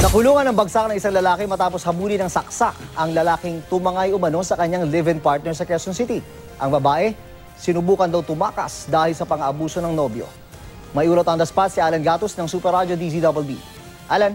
Nakulungan ng bagsak ng isang lalaki matapos habulin ng saksak ang lalaking tumangay umano sa kanyang live-in partner sa Quezon City. Ang babae, sinubukan daw tumakas dahil sa pang-aabuso ng nobyo. May ulat on the spot si Alan Gatos ng Super Radio DZBB. Alan?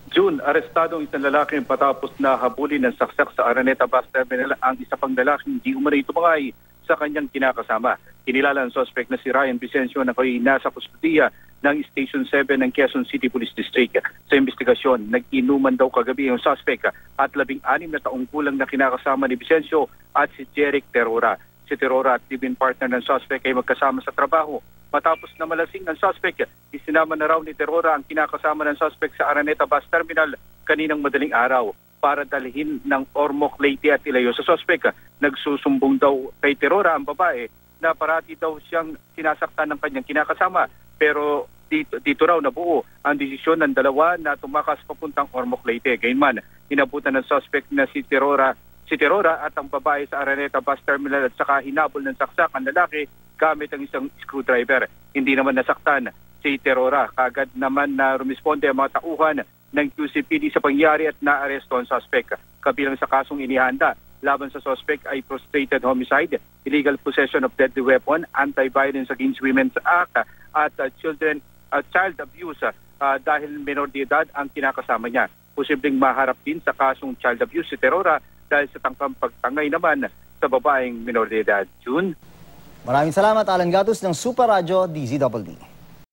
June, arestado ang isang lalaki patapos na habulin ng saksak sa Araneta Bus Terminal ang isa pang lalaking hindi umano'y tumangay sa kanyang kinakasama. Kinilala ang suspect na si Ryan Vicencio na kayo nasa kustudiya ng Station 7 ng Quezon City Police District. Sa investigasyon, nag-inuman daw kagabi ang suspect at 16 na taong kulang na kinakasama ni Vicencio at si Jeric Terora. Si Terora at live-in partner ng suspect ay magkasama sa trabaho. Matapos na malasing ang suspect, isinama na raw ni Terora ang kinakasama ng suspect sa Araneta Bus Terminal kaninang madaling araw para dalhin ng Ormoc, Leyte at ilayo sa suspect. Nagsusumbong daw kay Terora ang babae na parati daw siyang sinasaktan ng kanyang kinakasama. Pero dito raw nabuo ang desisyon ng dalawa na tumakas papuntang Ormoc, Leyte. Gayunman, inabutan ng suspect na si Terora at ang babae sa Araneta Bus Terminal at saka hinabol ng saksak ang lalaki gamit ang isang screwdriver. Hindi naman nasaktan si Terora. Kagad naman na rumisponde ang mga tauhan ng QCPD sa pangyari at naaresto ang suspect. Kabilang sa kasong inihanda laban sa suspect ay prostrated homicide, illegal possession of deadly weapon, Anti-Violence Against Women's Act at child abuse dahil menor de edad ang kinakasama niya. Posibleng maharap din sa kasong child abuse si Terora dahil sa tangkang pagtangay naman sa babaeng menor de edad. June? Maraming salamat, Alan Gatos ng Super Radio DZBB.